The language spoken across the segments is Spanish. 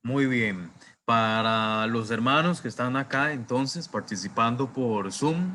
Muy bien. Para los hermanos que están acá, entonces, participando por Zoom,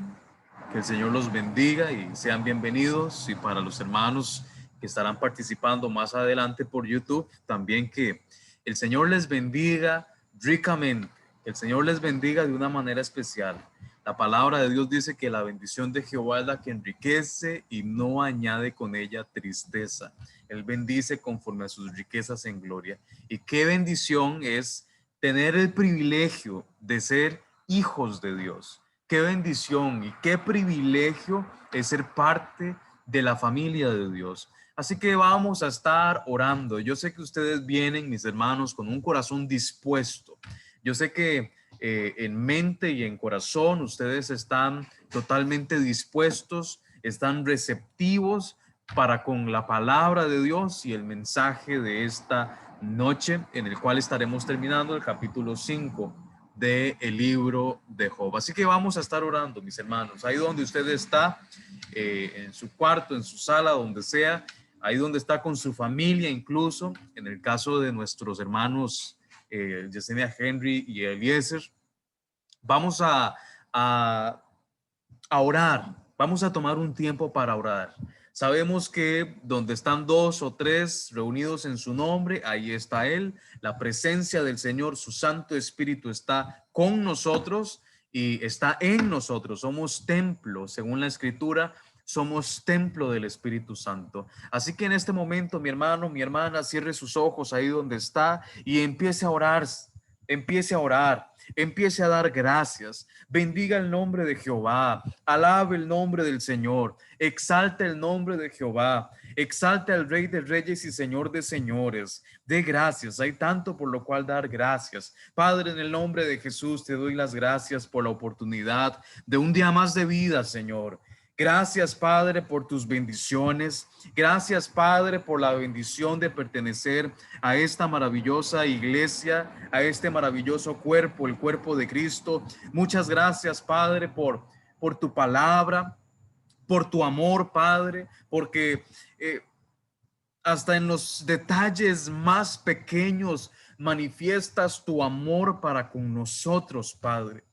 que el Señor los bendiga y sean bienvenidos. Y para los hermanos que estarán participando más adelante por YouTube, también que el Señor les bendiga ricamente, que el Señor les bendiga de una manera especial. La palabra de Dios dice que la bendición de Jehová es la que enriquece y no añade con ella tristeza. Él bendice conforme a sus riquezas en gloria. Y qué bendición es tener el privilegio de ser hijos de Dios. Qué bendición y qué privilegio es ser parte de la familia de Dios. Así que vamos a estar orando. Yo sé que ustedes vienen, mis hermanos, con un corazón dispuesto. Yo sé que en mente y en corazón ustedes están totalmente dispuestos, están receptivos para con la palabra de Dios y el mensaje de esta noche, en el cual estaremos terminando el capítulo 5 del libro de Job. Así que vamos a estar orando, mis hermanos, ahí donde usted está, en su cuarto, en su sala, donde sea, ahí donde está con su familia, incluso en el caso de nuestros hermanos Yesenia Henry y Eliezer. Vamos a, a orar, vamos a tomar un tiempo para orar. Sabemos que donde están dos o tres reunidos en su nombre, ahí está Él. La presencia del Señor, su Santo Espíritu está con nosotros y está en nosotros. Somos templo, según la Escritura, somos templo del Espíritu Santo. Así que en este momento, mi hermano, mi hermana, cierre sus ojos ahí donde está y empiece a orar, empiece a orar. Empiece a dar gracias, bendiga el nombre de Jehová, alabe el nombre del Señor, exalte el nombre de Jehová, exalte al Rey de Reyes y Señor de Señores. Dé gracias, hay tanto por lo cual dar gracias. Padre, en el nombre de Jesús te doy las gracias por la oportunidad de un día más de vida, Señor. Gracias, Padre, por tus bendiciones. Gracias, Padre, por la bendición de pertenecer a esta maravillosa iglesia, a este maravilloso cuerpo, el cuerpo de Cristo. Muchas gracias, Padre, por tu palabra, por tu amor, Padre, porque hasta en los detalles más pequeños manifiestas tu amor para con nosotros, Padre.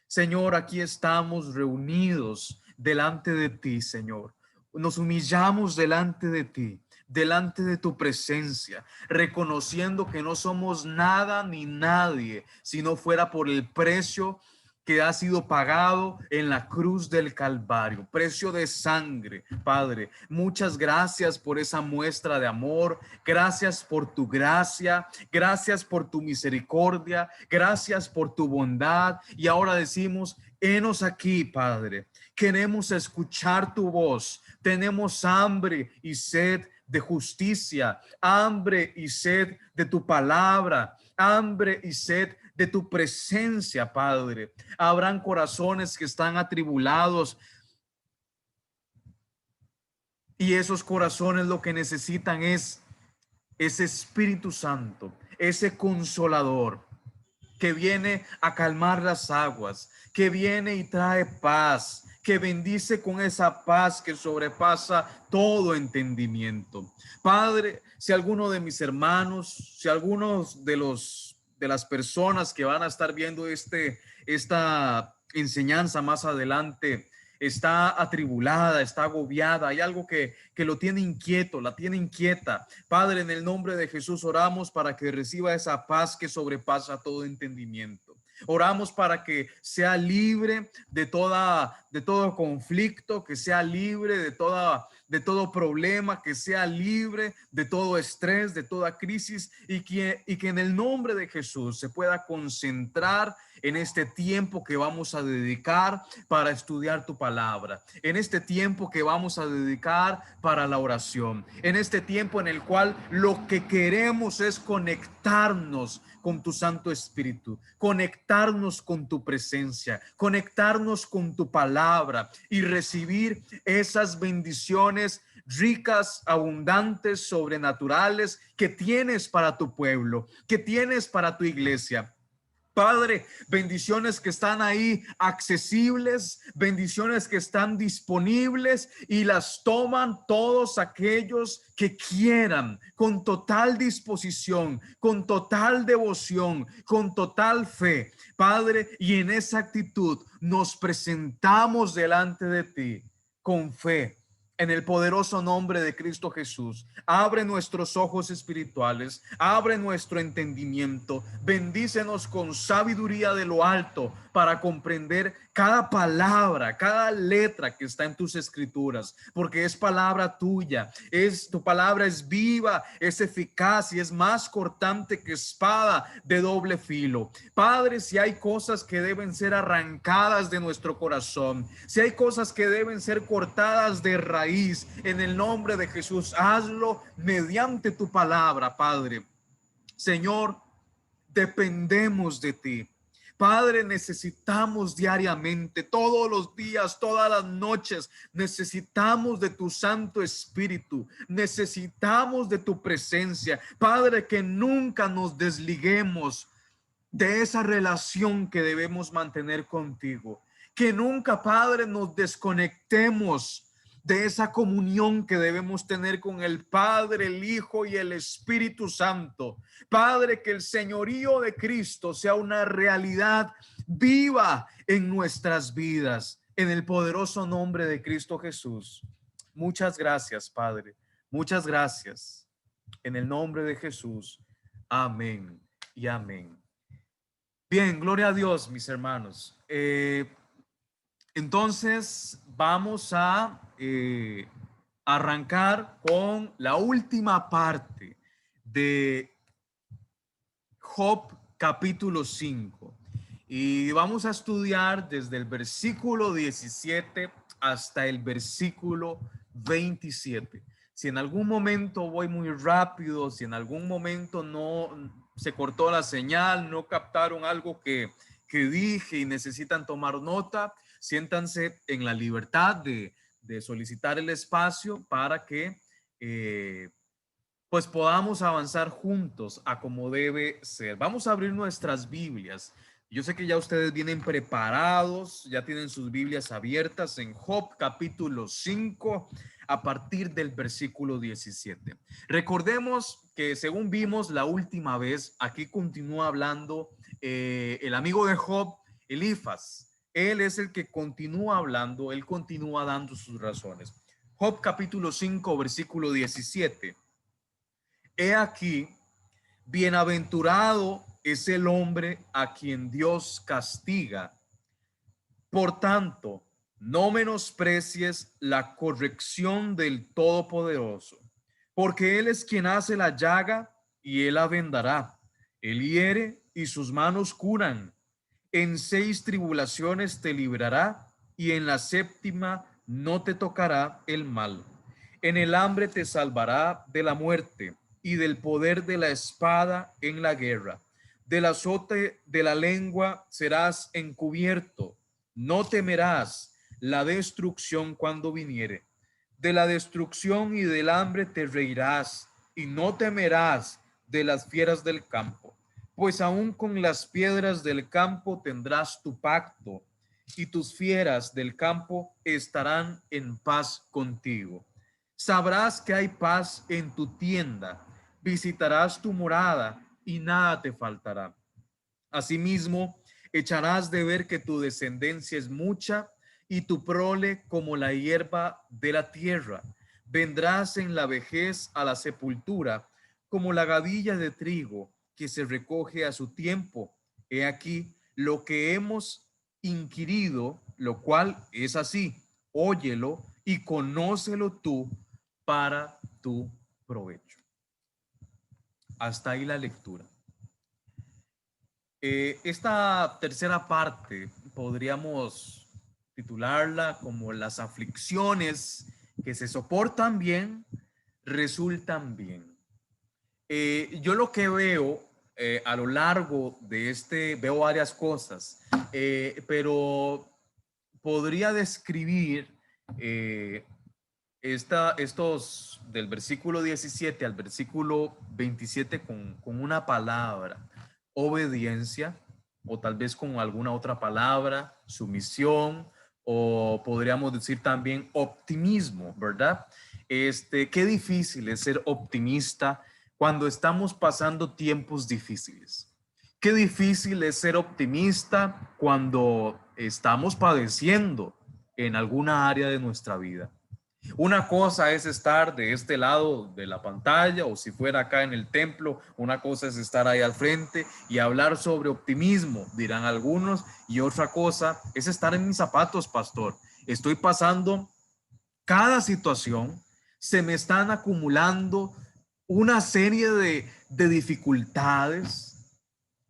Señor, aquí estamos reunidos delante de ti, Señor. Nos humillamos delante de ti, delante de tu presencia, reconociendo que no somos nada ni nadie si no fuera por el precio que ha sido pagado en la cruz del Calvario, precio de sangre. Padre, muchas gracias por esa muestra de amor, gracias por tu gracia, gracias por tu misericordia, gracias por tu bondad. Y ahora decimos, henos aquí, Padre, queremos escuchar tu voz, tenemos hambre y sed de justicia, hambre y sed de tu palabra, hambre y sed de tu presencia, Padre. Habrán corazones que están atribulados y esos corazones lo que necesitan es ese Espíritu Santo, ese consolador que viene a calmar las aguas, que viene y trae paz, que bendice con esa paz que sobrepasa todo entendimiento. Padre, si alguno de mis hermanos, si algunos de las personas que van a estar viendo esta enseñanza más adelante está atribulada, está agobiada, hay algo que lo tiene inquieto, la tiene inquieta. Padre, en el nombre de Jesús oramos para que reciba esa paz que sobrepasa todo entendimiento. Oramos para que sea libre de todo conflicto, que sea libre de todo problema, que sea libre de todo estrés, de toda crisis y que en el nombre de Jesús se pueda concentrar en este tiempo que vamos a dedicar para estudiar tu palabra, en este tiempo que vamos a dedicar para la oración, en este tiempo en el cual lo que queremos es conectarnos con tu Santo Espíritu, conectarnos con tu presencia, conectarnos con tu palabra y recibir esas bendiciones ricas, abundantes, sobrenaturales que tienes para tu pueblo, que tienes para tu iglesia. Padre, bendiciones que están ahí accesibles, bendiciones que están disponibles y las toman todos aquellos que quieran, con total disposición, con total devoción, con total fe. Padre, y en esa actitud nos presentamos delante de ti con fe. En el poderoso nombre de Cristo Jesús, abre nuestros ojos espirituales, abre nuestro entendimiento, bendícenos con sabiduría de lo alto para comprender cada palabra, cada letra que está en tus escrituras, porque es palabra tuya, tu palabra es viva, es eficaz y es más cortante que espada de doble filo. Padre, si hay cosas que deben ser arrancadas de nuestro corazón, si hay cosas que deben ser cortadas de raíz, en el nombre de Jesús, hazlo mediante tu palabra, Padre. Señor, dependemos de ti. Padre, necesitamos diariamente, todos los días, todas las noches, necesitamos de tu Santo Espíritu, necesitamos de tu presencia. Padre, que nunca nos desliguemos de esa relación que debemos mantener contigo. Que nunca, Padre, nos desconectemos de esa comunión que debemos tener con el Padre, el Hijo y el Espíritu Santo. Padre, que el señorío de Cristo sea una realidad viva en nuestras vidas, en el poderoso nombre de Cristo Jesús. Muchas gracias, Padre. Muchas gracias. En el nombre de Jesús. Amén y amén. Bien, gloria a Dios, mis hermanos. Entonces vamos a arrancar con la última parte de Job capítulo 5 y vamos a estudiar desde el versículo 17 hasta el versículo 27. Si en algún momento voy muy rápido, si en algún momento no se cortó la señal, no captaron algo que dije y necesitan tomar nota, siéntanse en la libertad de solicitar el espacio para que pues podamos avanzar juntos a como debe ser. Vamos a abrir nuestras Biblias. Yo sé que ya ustedes vienen preparados, ya tienen sus Biblias abiertas en Job capítulo 5 a partir del versículo 17. Recordemos que según vimos la última vez, aquí continúa hablando el amigo de Job, Elifaz. Él es el que continúa hablando, él continúa dando sus razones. Job capítulo 5 versículo 17. He aquí, bienaventurado es el hombre a quien Dios castiga. Por tanto, no menosprecies la corrección del Todopoderoso, porque Él es quien hace la llaga y Él la vendará. Él hiere y sus manos curan. En 6 tribulaciones te librará y en la 7ª no te tocará el mal. En el hambre te salvará de la muerte y del poder de la espada en la guerra. Del azote de la lengua serás encubierto. No temerás la destrucción cuando viniere. De la destrucción y del hambre te reirás y no temerás de las fieras del campo. Pues aún con las piedras del campo tendrás tu pacto y tus fieras del campo estarán en paz contigo. Sabrás que hay paz en tu tienda, visitarás tu morada y nada te faltará. Asimismo, echarás de ver que tu descendencia es mucha y tu prole como la hierba de la tierra. Vendrás en la vejez a la sepultura como la gavilla de trigo que se recoge a su tiempo. He aquí lo que hemos inquirido, lo cual es así. Óyelo y conócelo tú para tu provecho. Hasta ahí la lectura. Esta tercera parte podríamos titularla como las aflicciones que se soportan bien, resultan bien. Yo lo que veo a lo largo de veo varias cosas, pero podría describir estos del versículo 17 al versículo 27 con una palabra: obediencia, o tal vez con alguna otra palabra, sumisión, o podríamos decir también optimismo, ¿verdad? Qué difícil es ser optimista cuando estamos pasando tiempos difíciles. Qué difícil es ser optimista cuando estamos padeciendo en alguna área de nuestra vida. Una cosa es estar de este lado de la pantalla o si fuera acá en el templo, una cosa es estar ahí al frente y hablar sobre optimismo, dirán algunos, y otra cosa es estar en mis zapatos, pastor. Estoy pasando cada situación, se me están acumulando una serie de dificultades.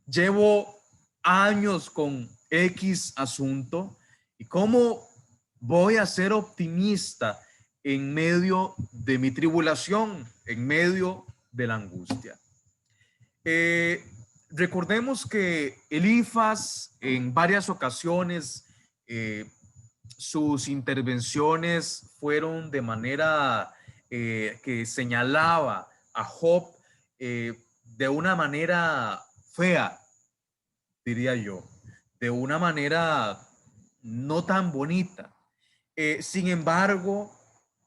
Llevo años con X asunto y cómo voy a ser optimista en medio de mi tribulación, en medio de la angustia. Eh, Recordemos que Elifaz en varias ocasiones sus intervenciones fueron de manera que señalaba a Job de una manera fea, diría yo, de una manera no tan bonita. Sin embargo,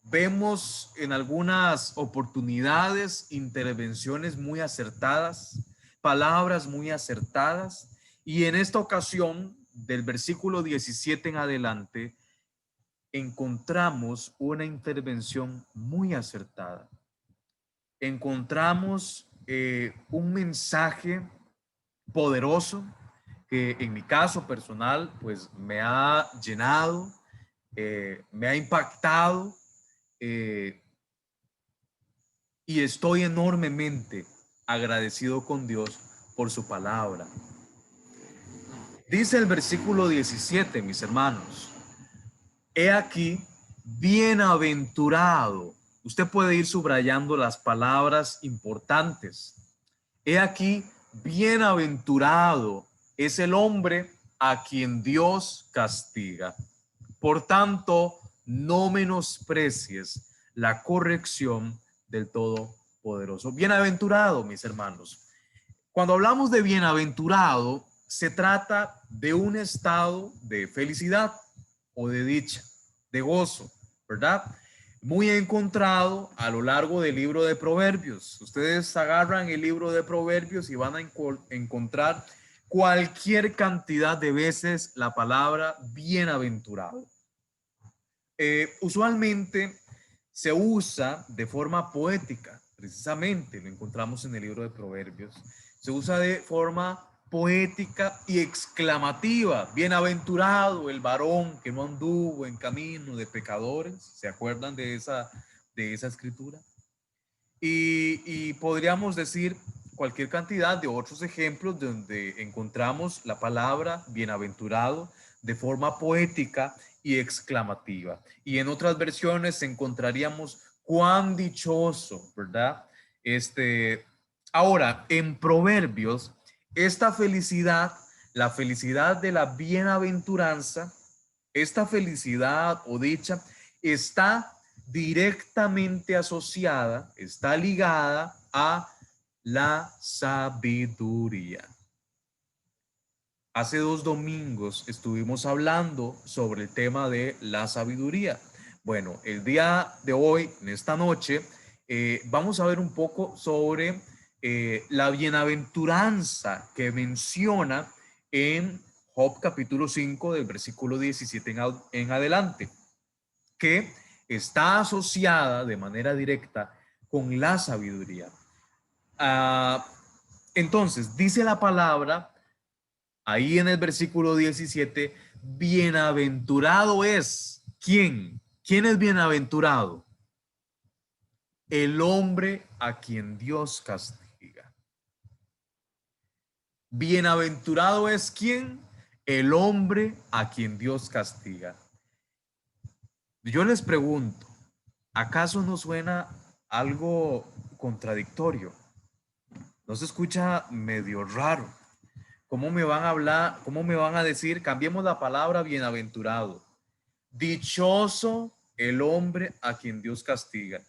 vemos en algunas oportunidades intervenciones muy acertadas, palabras muy acertadas, y en esta ocasión, del versículo 17 en adelante, encontramos una intervención muy acertada. Encontramos un mensaje poderoso que en mi caso personal pues me ha llenado, me ha impactado eh, y estoy enormemente agradecido con Dios por su palabra. Dice el versículo 17, mis hermanos, he aquí, bienaventurado. Usted puede ir subrayando las palabras importantes. He aquí, bienaventurado es el hombre a quien Dios castiga. Por tanto, no menosprecies la corrección del Todopoderoso. Bienaventurado, mis hermanos. Cuando hablamos de bienaventurado, se trata de un estado de felicidad o de dicha, de gozo, ¿verdad? Muy encontrado a lo largo del libro de Proverbios. Ustedes agarran el libro de Proverbios y van a encontrar cualquier cantidad de veces la palabra bienaventurado. Usualmente se usa de forma poética, precisamente lo encontramos en el libro de Proverbios. Se usa de forma poética y exclamativa. Bienaventurado el varón que no anduvo en camino de pecadores. ¿Se acuerdan de esa escritura? Y podríamos decir cualquier cantidad de otros ejemplos donde encontramos la palabra bienaventurado de forma poética y exclamativa. Y en otras versiones encontraríamos cuán dichoso, ¿verdad? Ahora, en Proverbios, esta felicidad, la felicidad de la bienaventuranza, esta felicidad o dicha está directamente asociada, está ligada a la sabiduría. Hace 2 domingos estuvimos hablando sobre el tema de la sabiduría. Bueno, el día de hoy, en esta noche, vamos a ver un poco sobre la bienaventuranza que menciona en Job capítulo 5 del versículo 17 en adelante, que está asociada de manera directa con la sabiduría. Entonces, dice la palabra ahí en el versículo 17, bienaventurado es. ¿Quién? ¿Quién es bienaventurado? El hombre a quien Dios castiga. Bienaventurado es ¿quién? El hombre a quien Dios castiga. Yo les pregunto, ¿acaso no suena algo contradictorio? ¿No se escucha medio raro? ¿Cómo me van a hablar? ¿Cómo me van a decir? Cambiemos la palabra bienaventurado. Dichoso el hombre a quien Dios castiga.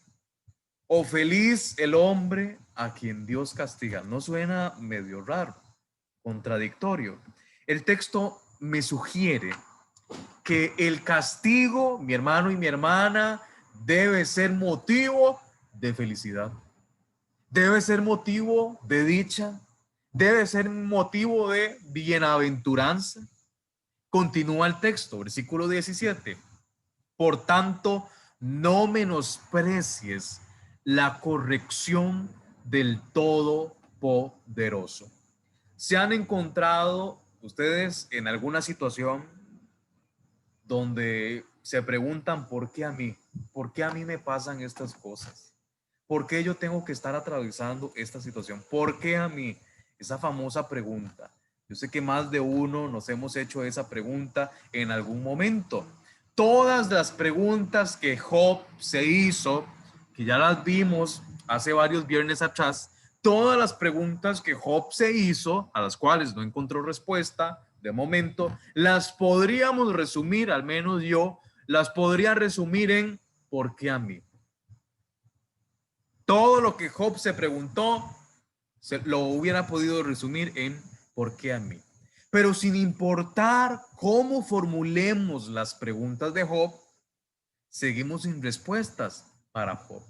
O feliz el hombre a quien Dios castiga. ¿No suena medio raro? Contradictorio. el texto me sugiere que el castigo, mi hermano y mi hermana, debe ser motivo de felicidad, debe ser motivo de dicha, debe ser motivo de bienaventuranza. Continúa el texto, versículo 17. Por tanto, no menosprecies la corrección del Todopoderoso. ¿Se han encontrado ustedes en alguna situación donde se preguntan por qué a mí? ¿Por qué a mí me pasan estas cosas? ¿Por qué yo tengo que estar atravesando esta situación? ¿Por qué a mí? Esa famosa pregunta. Yo sé que más de uno nos hemos hecho esa pregunta en algún momento. Todas las preguntas que Job se hizo, que ya las vimos hace varios viernes atrás, todas las preguntas que Job se hizo, a las cuales no encontró respuesta de momento, las podríamos resumir, al menos yo, las podría resumir en ¿por qué a mí? Todo lo que Job se preguntó, lo hubiera podido resumir en ¿por qué a mí? Pero sin importar cómo formulemos las preguntas de Job, seguimos sin respuestas para Job.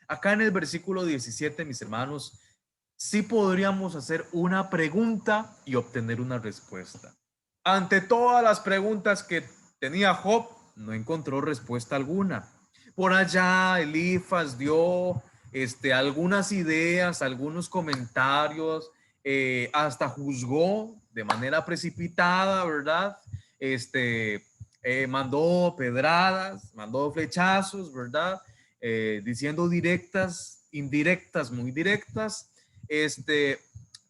Acá en el versículo 17, mis hermanos, sí podríamos hacer una pregunta y obtener una respuesta. Ante todas las preguntas que tenía Job, no encontró respuesta alguna. Por allá Elifaz dio algunas ideas, algunos comentarios, hasta juzgó de manera precipitada, ¿verdad? Mandó pedradas, mandó flechazos, ¿verdad? Diciendo directas, indirectas, muy directas,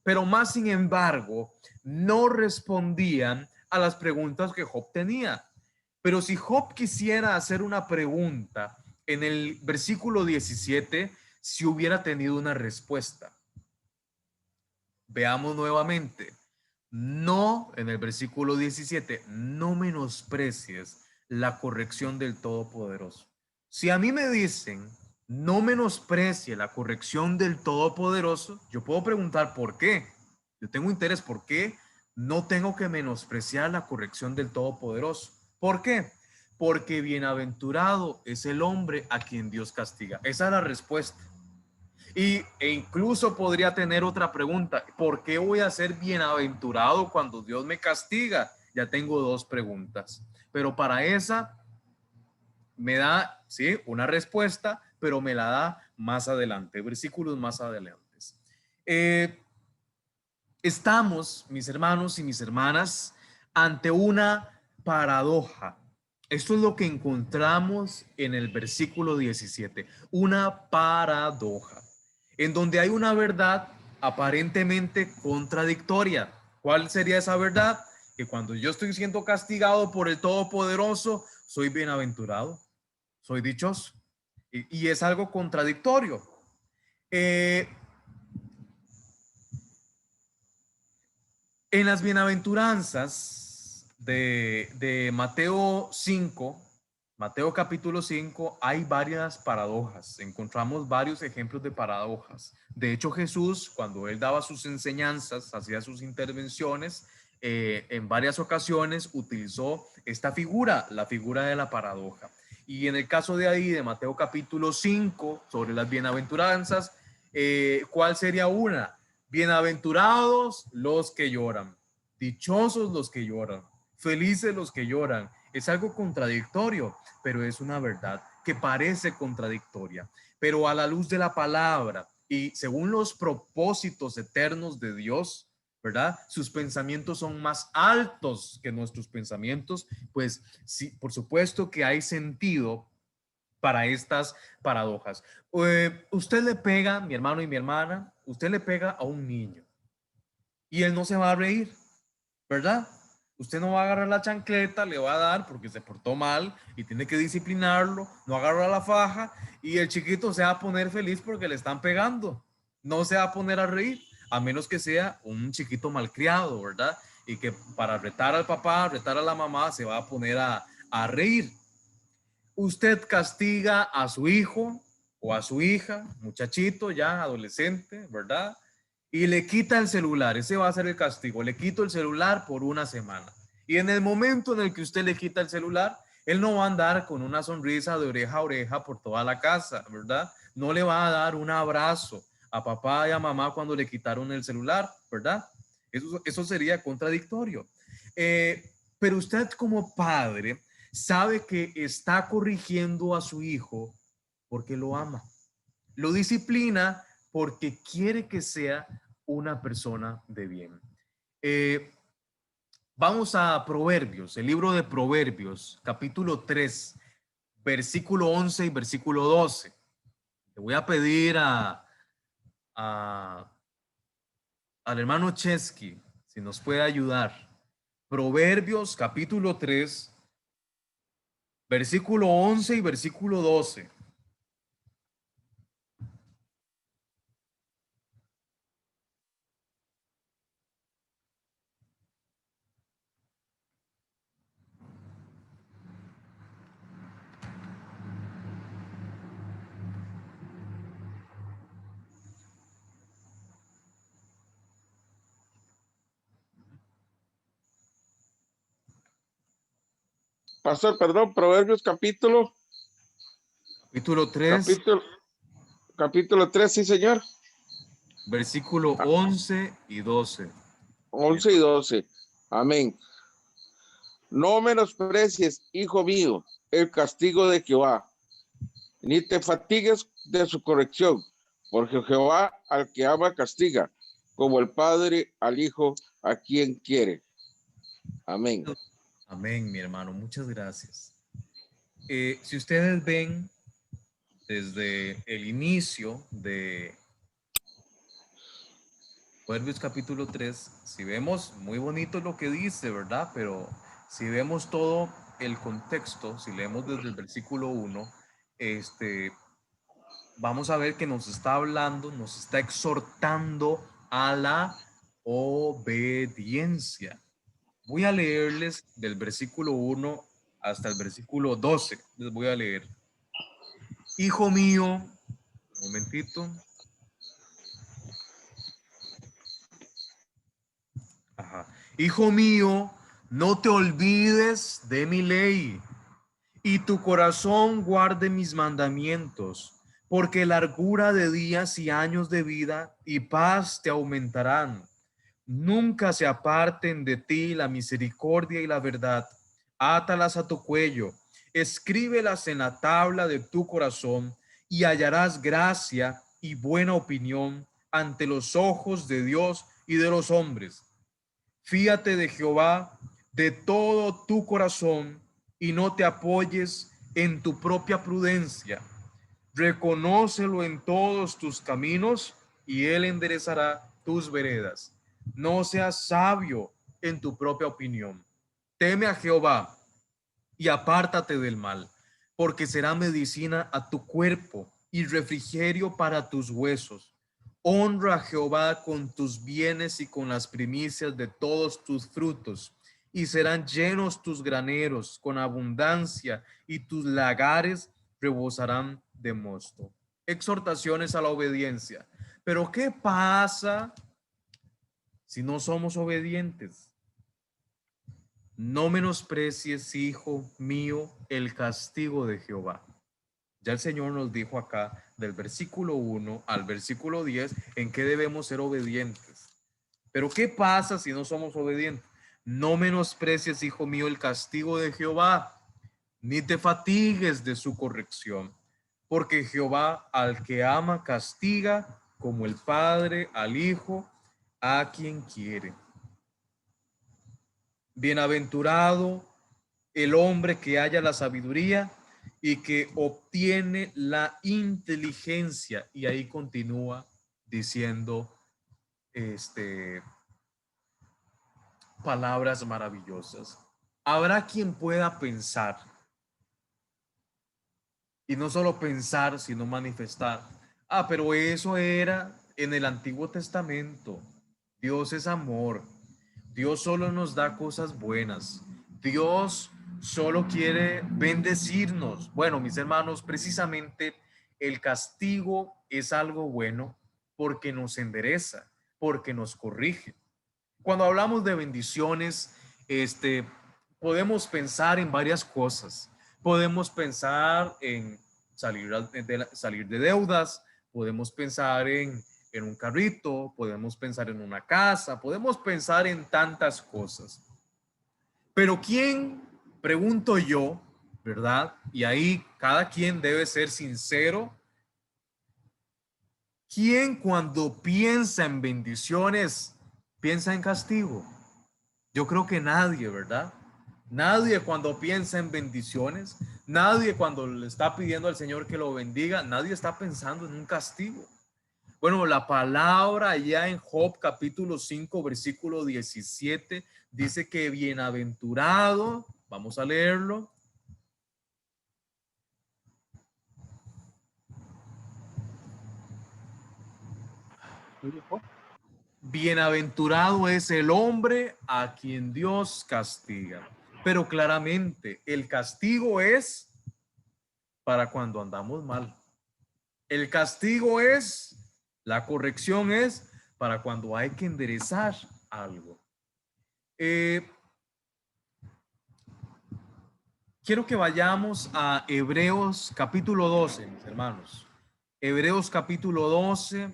pero más sin embargo, no respondían a las preguntas que Job tenía. Pero si Job quisiera hacer una pregunta en el versículo 17, si hubiera tenido una respuesta. Veamos nuevamente. No, en el versículo 17, no menosprecies la corrección del Todopoderoso. Si a mí me dicen, no menosprecie la corrección del Todopoderoso, yo puedo preguntar por qué. Yo tengo interés, ¿por qué no tengo que menospreciar la corrección del Todopoderoso? ¿Por qué? Porque bienaventurado es el hombre a quien Dios castiga. Esa es la respuesta. E incluso podría tener otra pregunta. ¿Por qué voy a ser bienaventurado cuando Dios me castiga? Ya tengo dos preguntas. Pero para esa me da, sí, una respuesta, pero me la da más adelante, versículos más adelante. Estamos, mis hermanos y mis hermanas, ante una paradoja. Esto es lo que encontramos en el versículo 17, una paradoja, en donde hay una verdad aparentemente contradictoria. ¿Cuál sería esa verdad? Que cuando yo estoy siendo castigado por el Todopoderoso, soy bienaventurado, soy dichoso. Y es algo contradictorio. En las bienaventuranzas de Mateo 5, Mateo capítulo 5, hay varias paradojas. Encontramos varios ejemplos de paradojas. De hecho, Jesús, cuando él daba sus enseñanzas, hacía sus intervenciones, en varias ocasiones utilizó esta figura, la figura de la paradoja. Y en el caso de ahí, de Mateo capítulo 5, sobre las bienaventuranzas, ¿cuál sería una? Bienaventurados los que lloran, dichosos los que lloran, felices los que lloran. Es algo contradictorio, pero es una verdad que parece contradictoria. Pero a la luz de la palabra y según los propósitos eternos de Dios, ¿verdad? Sus pensamientos son más altos que nuestros pensamientos, pues sí, por supuesto que hay sentido para estas paradojas. Usted le pega, mi hermano y mi hermana, usted le pega a un niño y él no se va a reír, ¿verdad? Usted no va a agarrar la chancleta, le va a dar porque se portó mal y tiene que disciplinarlo, no agarra la faja y el chiquito se va a poner feliz porque le están pegando, no se va a poner a reír, a menos que sea un chiquito malcriado, ¿verdad? Y que para retar al papá, retar a la mamá, se va a poner a reír. Usted castiga a su hijo o a su hija, muchachito ya adolescente, ¿verdad? y le quita el celular. Ese va a ser el castigo. Le quito el celular por una semana. Y en el momento en el que usted le quita el celular, él no va a andar con una sonrisa de oreja a oreja por toda la casa, ¿verdad? No le va a dar un abrazo a papá y a mamá cuando le quitaron el celular, ¿verdad? Eso sería contradictorio. Pero usted como padre sabe que está corrigiendo a su hijo porque lo ama. Lo disciplina porque quiere que sea una persona de bien. Eh, Vamos a Proverbios, el libro de Proverbios, capítulo 3, versículo 11 y versículo 12. Le voy a pedir a- al hermano Chesky si nos puede ayudar. Proverbios, capítulo 3, versículo 11 y versículo 12. Pastor, perdón, Proverbios Capítulo 3, capítulo, capítulo 3, sí, señor. versículo 11 y 12. 11 y 12. Amén. No menosprecies, hijo mío, el castigo de Jehová, ni te fatigues de su corrección, porque Jehová al que ama castiga, como el padre al hijo a quien quiere. Amén. Amén, mi hermano. Muchas gracias. Si ustedes ven desde el inicio de Proverbios capítulo 3, si vemos, muy bonito lo que dice, ¿verdad? Pero si vemos todo el contexto, si leemos desde el versículo 1, vamos a ver que nos está hablando, nos está exhortando a la obediencia. Voy a leerles del versículo 1 hasta el versículo 12. Les voy a leer. Hijo mío, un momentito. Ajá. Hijo mío, no te olvides de mi ley y tu corazón guarde mis mandamientos, porque largura de días y años de vida y paz te aumentarán. Nunca se aparten de ti la misericordia y la verdad. Átalas a tu cuello, escríbelas en la tabla de tu corazón y hallarás gracia y buena opinión ante los ojos de Dios y de los hombres. Fíate de Jehová de todo tu corazón y no te apoyes en tu propia prudencia. Reconócelo en todos tus caminos y él enderezará tus veredas. No seas sabio en tu propia opinión. Teme a Jehová y apártate del mal, porque será medicina a tu cuerpo y refrigerio para tus huesos. Honra a Jehová con tus bienes y con las primicias de todos tus frutos, y serán llenos tus graneros con abundancia, y tus lagares rebosarán de mosto. Exhortaciones a la obediencia. Pero ¿qué pasa si no somos obedientes? No menosprecies, hijo mío, el castigo de Jehová. Ya el Señor nos dijo acá del versículo 1 al versículo 10 en qué debemos ser obedientes. Pero ¿qué pasa si no somos obedientes? No menosprecies, hijo mío, el castigo de Jehová, ni te fatigues de su corrección, porque Jehová al que ama castiga, como el Padre al Hijo, a quien quiere. Bienaventurado el hombre que halla la sabiduría y que obtiene la inteligencia. Y ahí continúa diciendo palabras maravillosas. Habrá quien pueda pensar, y no solo pensar, sino manifestar. Ah, pero eso era en el Antiguo Testamento. Dios es amor. Dios solo nos da cosas buenas. Dios solo quiere bendecirnos. Bueno, mis hermanos, precisamente el castigo es algo bueno porque nos endereza, porque nos corrige. Cuando hablamos de bendiciones, podemos pensar en varias cosas. Podemos pensar en salir de deudas, podemos pensar en un carrito, podemos pensar en una casa, podemos pensar en tantas cosas. Pero ¿quién, pregunto yo, verdad? Y ahí cada quien debe ser sincero. ¿Quién cuando piensa en bendiciones piensa en castigo? Yo creo que nadie, ¿verdad? Nadie cuando piensa en bendiciones, nadie cuando le está pidiendo al Señor que lo bendiga, nadie está pensando en un castigo. Bueno, la palabra ya en Job capítulo 5, versículo 17, dice que bienaventurado, vamos a leerlo. Bienaventurado es el hombre a quien Dios castiga. Pero claramente el castigo es para cuando andamos mal. El castigo es, la corrección es para cuando hay que enderezar algo. Quiero que vayamos a Hebreos capítulo 12, mis hermanos. Hebreos capítulo 12,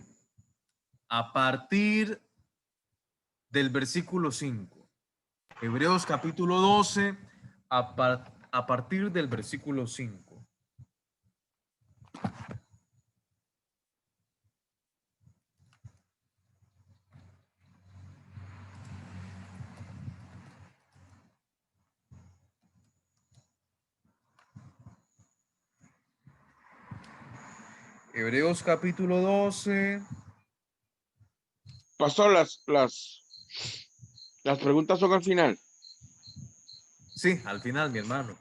a partir del versículo 5. Hebreos capítulo 12, a partir del versículo 5. Hebreos capítulo 12. Pastor, las preguntas son al final. Sí, al final, mi hermano.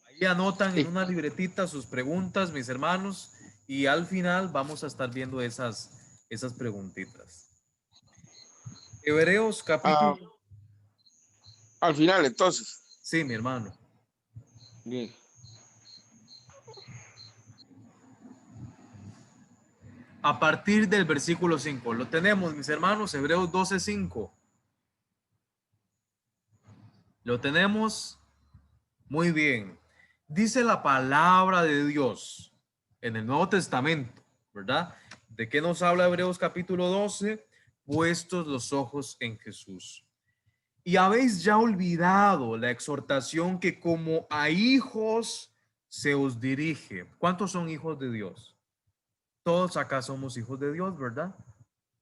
Ahí anotan en Sí. una libretita sus preguntas, mis hermanos, y al final vamos a estar viendo esas preguntitas. Hebreos Ah, capítulo... al final, entonces. Sí, mi hermano. Bien. A partir del versículo 5. Lo tenemos, mis hermanos, Hebreos 12:5. Lo tenemos muy bien. Dice la palabra de Dios en el Nuevo Testamento, ¿verdad? ¿De qué nos habla Hebreos capítulo 12? Puestos los ojos en Jesús. Y habéis ya olvidado la exhortación que como a hijos se os dirige. ¿Cuántos son hijos de Dios? Todos acá somos hijos de Dios, ¿verdad?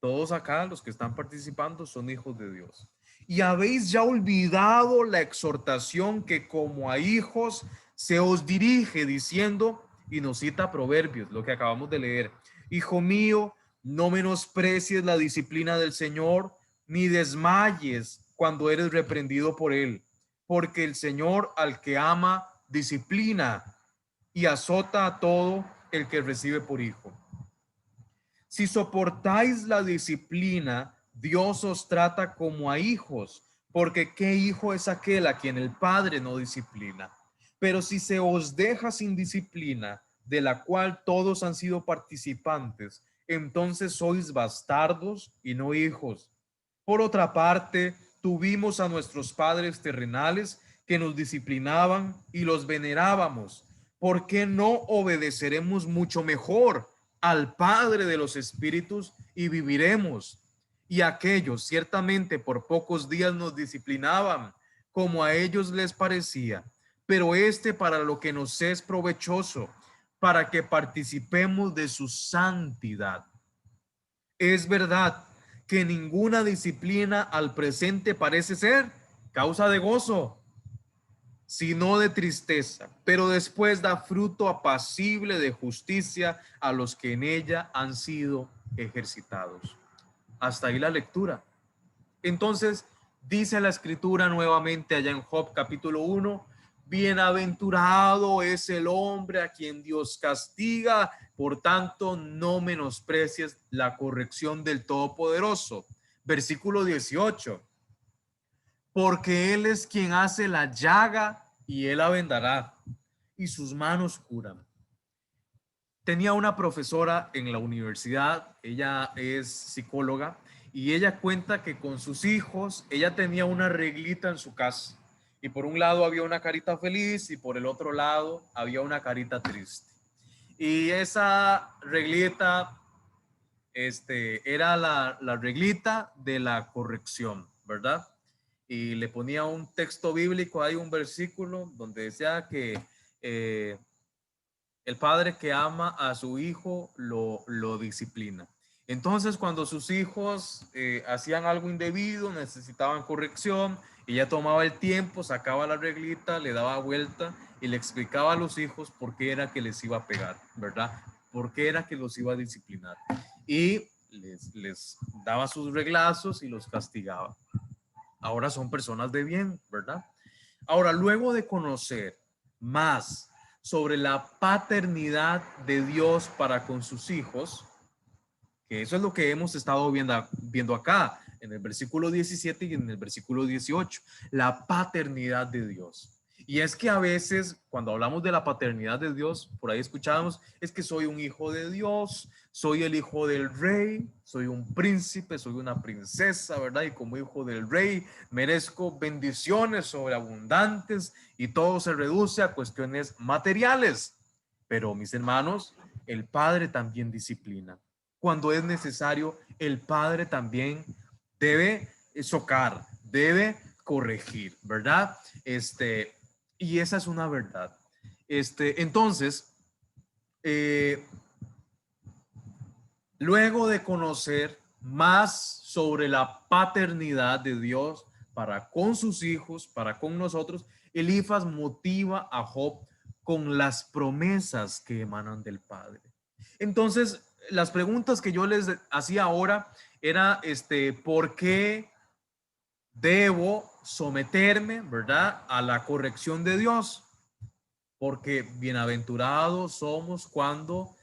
Todos acá, los que están participando, son hijos de Dios. Y habéis ya olvidado la exhortación que como a hijos se os dirige diciendo, y nos cita Proverbios, lo que acabamos de leer. Hijo mío, no menosprecies la disciplina del Señor, ni desmayes cuando eres reprendido por él, porque el Señor al que ama disciplina y azota a todo el que recibe por hijo. Si soportáis la disciplina, Dios os trata como a hijos, porque ¿qué hijo es aquel a quien el Padre no disciplina? Pero si se os deja sin disciplina, de la cual todos han sido participantes, entonces sois bastardos y no hijos. Por otra parte, tuvimos a nuestros padres terrenales que nos disciplinaban y los venerábamos. ¿Por qué no obedeceremos mucho mejor al Padre de los Espíritus y viviremos? Y aquellos ciertamente por pocos días nos disciplinaban, como a ellos les parecía, pero para lo que nos es provechoso, para que participemos de su santidad. Es verdad que ninguna disciplina al presente parece ser causa de gozo, sino de tristeza, pero después da fruto apacible de justicia a los que en ella han sido ejercitados. Hasta ahí la lectura. Entonces, dice la escritura nuevamente allá en Job capítulo 1, bienaventurado es el hombre a quien Dios castiga, por tanto no menosprecies la corrección del Todopoderoso. Versículo 18, porque Él es quien hace la llaga y Él la vendará, y sus manos curan. tenía una profesora en la universidad, ella es psicóloga, y ella cuenta que con sus hijos, ella tenía una reglita en su casa. Y por un lado había una carita feliz y por el otro lado había una carita triste. Y esa reglita, era la reglita de la corrección, ¿verdad? Y le ponía un texto bíblico, hay un versículo donde decía que eh, el padre que ama a su hijo lo disciplina. Entonces, cuando sus hijos hacían algo indebido, necesitaban corrección, ella tomaba el tiempo, sacaba la reglita, le daba vuelta y le explicaba a los hijos por qué era que les iba a pegar, ¿verdad? Por qué era que los iba a disciplinar. Y les daba sus reglazos y los castigaba. Ahora son personas de bien, ¿verdad? Ahora, luego de conocer más sobre la paternidad de Dios para con sus hijos, que eso es lo que hemos estado viendo acá, en el versículo 17 y en el versículo 18, la paternidad de Dios. Y es que a veces, cuando hablamos de la paternidad de Dios, por ahí escuchamos, es que soy un hijo de Dios, soy el hijo del rey, soy un príncipe, soy una princesa, ¿verdad? Y como hijo del rey merezco bendiciones sobreabundantes y todo se reduce a cuestiones materiales. Pero mis hermanos, el Padre también disciplina. Cuando es necesario, el Padre también debe socar, debe corregir, ¿verdad? Y esa es una verdad. Entonces, eh, luego de conocer más sobre la paternidad de Dios para con sus hijos, para con nosotros, Elifas motiva a Job con las promesas que emanan del Padre. Entonces, las preguntas que yo les hacía ahora era, ¿por qué debo someterme, verdad, a la corrección de Dios? Porque bienaventurados somos cuando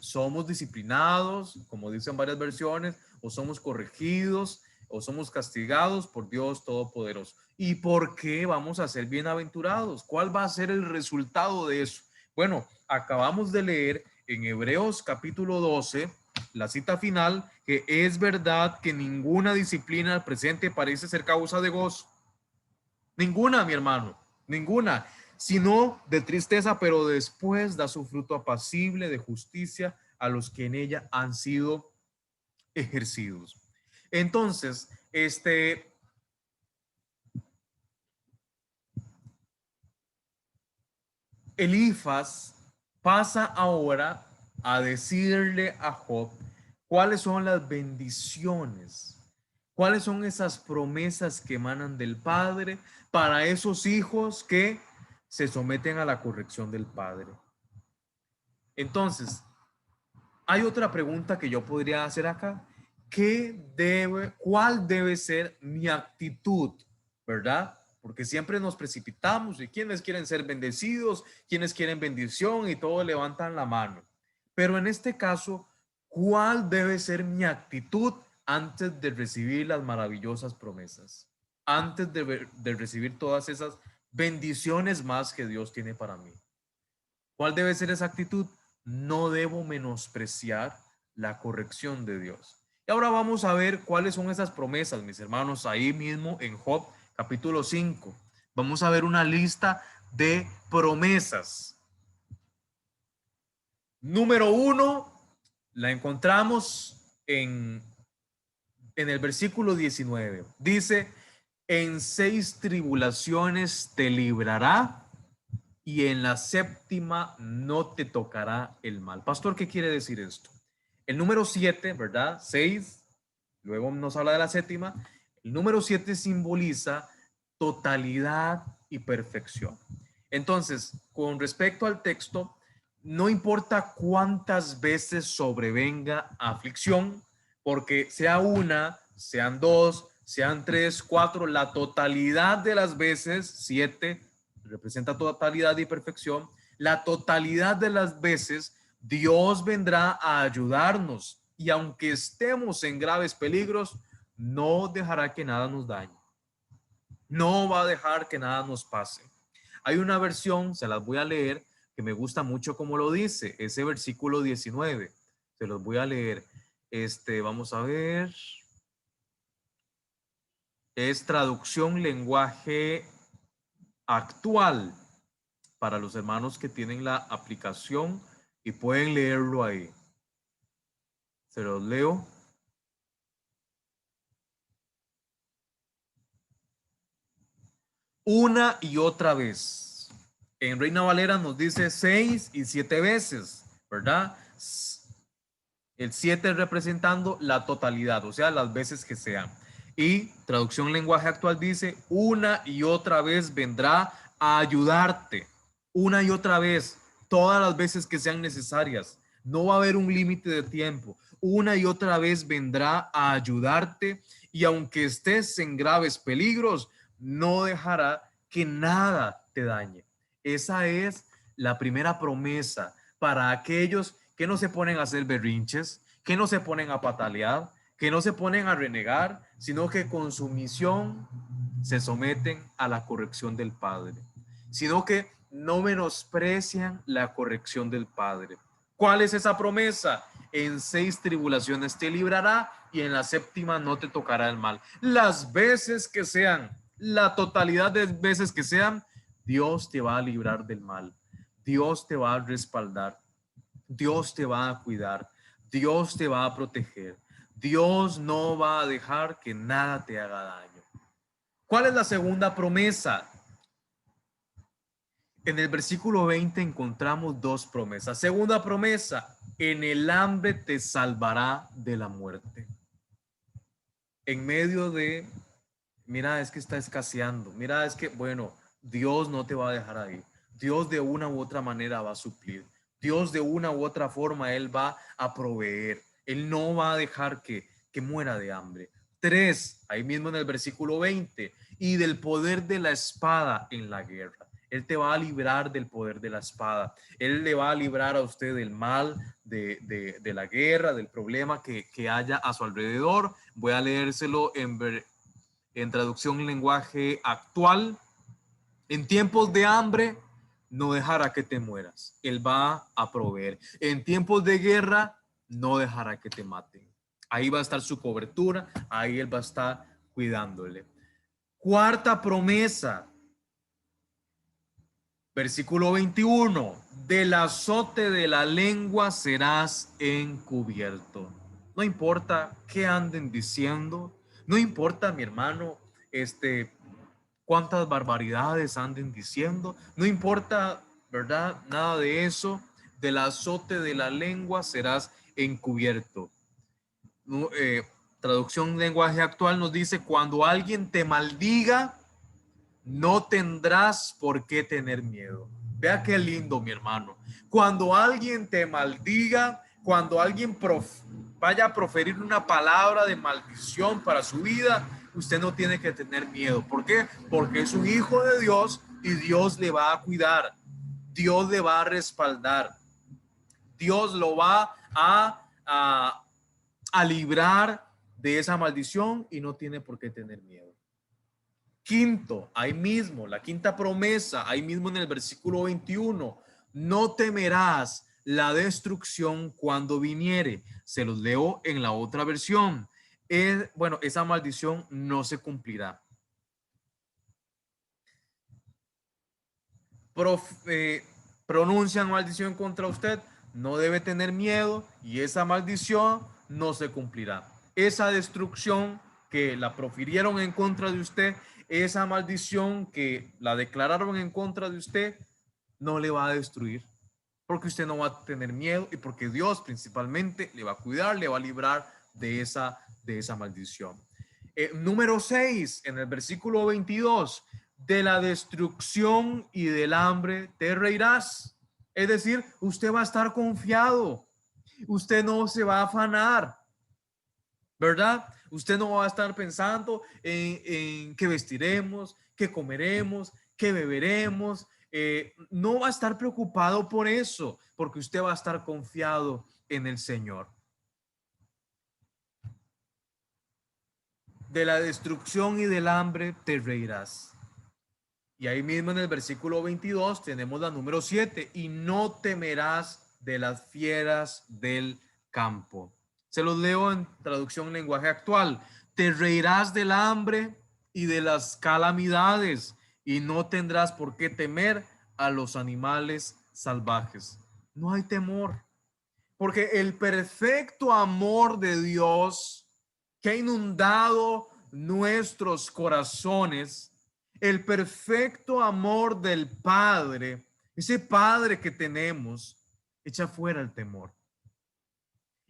somos disciplinados, como dicen varias versiones, o somos corregidos, o somos castigados por Dios Todopoderoso. ¿Y por qué vamos a ser bienaventurados? ¿Cuál va a ser el resultado de eso? Bueno, acabamos de leer en Hebreos capítulo 12, la cita final, que es verdad que ninguna disciplina al presente parece ser causa de gozo. Ninguna, mi hermano, ninguna, sino de tristeza, pero después da su fruto apacible de justicia a los que en ella han sido ejercidos. Entonces, Elifas pasa ahora a decirle a Job cuáles son las bendiciones, cuáles son esas promesas que emanan del Padre para esos hijos que se someten a la corrección del Padre. Entonces, hay otra pregunta que yo podría hacer acá. ¿Cuál debe ser mi actitud, verdad? Porque siempre nos precipitamos y quienes quieren ser bendecidos, quienes quieren bendición y todos levantan la mano. Pero en este caso, ¿cuál debe ser mi actitud antes de recibir las maravillosas promesas? Antes de recibir todas esas bendiciones más que Dios tiene para mí. ¿Cuál debe ser esa actitud? No debo menospreciar la corrección de Dios. Y ahora vamos a ver cuáles son esas promesas, mis hermanos, ahí mismo en Job capítulo 5. Vamos a ver una lista de promesas. Número 1, la encontramos en el versículo 19. Dice, en 6 tribulaciones te librará y en la séptima no te tocará el mal. Pastor, ¿qué quiere decir esto? El número 7, ¿verdad? 6, luego nos habla de la séptima. El número 7 simboliza totalidad y perfección. Entonces, con respecto al texto, no importa cuántas veces sobrevenga aflicción, porque sea una, sean dos, sean tres, cuatro, la totalidad de las veces, 7, representa totalidad y perfección, la totalidad de las veces Dios vendrá a ayudarnos y aunque estemos en graves peligros, no dejará que nada nos dañe. No va a dejar que nada nos pase. Hay una versión, se las voy a leer, que me gusta mucho como lo dice, ese versículo 19. Se los voy a leer. Vamos a ver. Es traducción lenguaje actual para los hermanos que tienen la aplicación y pueden leerlo ahí. Se los leo. Una y otra vez. En Reina Valera nos dice 6 y 7 veces, ¿verdad? El 7 representando la totalidad, o sea, las veces que sean. Y traducción lenguaje actual dice, una y otra vez vendrá a ayudarte. Una y otra vez, todas las veces que sean necesarias. No va a haber un límite de tiempo. Una y otra vez vendrá a ayudarte y aunque estés en graves peligros, no dejará que nada te dañe. Esa es la primera promesa para aquellos que no se ponen a hacer berrinches, que no se ponen a patalear, que no se ponen a renegar, sino que con su misión se someten a la corrección del Padre, sino que no menosprecian la corrección del Padre. ¿Cuál es esa promesa? En 6 tribulaciones te librará y en la 7ª no te tocará el mal. Las veces que sean, la totalidad de veces que sean, Dios te va a librar del mal. Dios te va a respaldar. Dios te va a cuidar. Dios te va a proteger. Dios no va a dejar que nada te haga daño. ¿Cuál es la segunda promesa? En el versículo 20 encontramos 2 promesas. Segunda promesa, en el hambre te salvará de la muerte. En medio de, mira, es que está escaseando, mira, es que, bueno, Dios no te va a dejar ahí. Dios de una u otra manera va a suplir. Dios de una u otra forma, Él va a proveer. Él no va a dejar que muera de hambre. 3, ahí mismo en el versículo 20, y del poder de la espada en la guerra. Él te va a librar del poder de la espada. Él le va a librar a usted del mal, de la guerra, del problema que haya a su alrededor. Voy a leérselo en traducción en lenguaje actual. En tiempos de hambre, no dejará que te mueras. Él va a proveer. En tiempos de guerra, no dejará que te maten. Ahí va a estar su cobertura, ahí Él va a estar cuidándole. Cuarta promesa, versículo 21, del azote de la lengua serás encubierto. No importa qué anden diciendo, no importa, mi hermano, cuántas barbaridades anden diciendo, no importa, ¿verdad? Nada de eso, del azote de la lengua serás encubierto. No, traducción lenguaje actual nos dice, cuando alguien te maldiga, no tendrás por qué tener miedo. Vea qué lindo, mi hermano. Cuando alguien te maldiga, cuando alguien vaya a proferir una palabra de maldición para su vida, usted no tiene que tener miedo. ¿Por qué? Porque es un hijo de Dios y Dios le va a cuidar. Dios le va a respaldar. Dios lo va a librar de esa maldición y no tiene por qué tener miedo. Quinto, ahí mismo, la quinta promesa, ahí mismo en el versículo 21, no temerás la destrucción cuando viniere. Se los leo en la otra versión. Bueno, esa maldición no se cumplirá. Pronuncian maldición contra usted, no debe tener miedo y esa maldición no se cumplirá. Esa destrucción que la profirieron en contra de usted, esa maldición que la declararon en contra de usted, no le va a destruir, porque usted no va a tener miedo y porque Dios principalmente le va a cuidar, le va a librar de esa maldición. Número 6, en el versículo 22, de la destrucción y del hambre te reirás. Es decir, usted va a estar confiado, usted no se va a afanar, ¿verdad? Usted no va a estar pensando en qué vestiremos, qué comeremos, qué beberemos. No va a estar preocupado por eso, porque usted va a estar confiado en el Señor. De la destrucción y del hambre te reirás. Y ahí mismo en el versículo 22 tenemos la número 7, y no temerás de las fieras del campo. Se los leo en traducción lenguaje actual. Te reirás del hambre y de las calamidades, y no tendrás por qué temer a los animales salvajes. No hay temor, porque el perfecto amor de Dios que ha inundado nuestros corazones, el perfecto amor del Padre, ese Padre que tenemos, echa fuera el temor.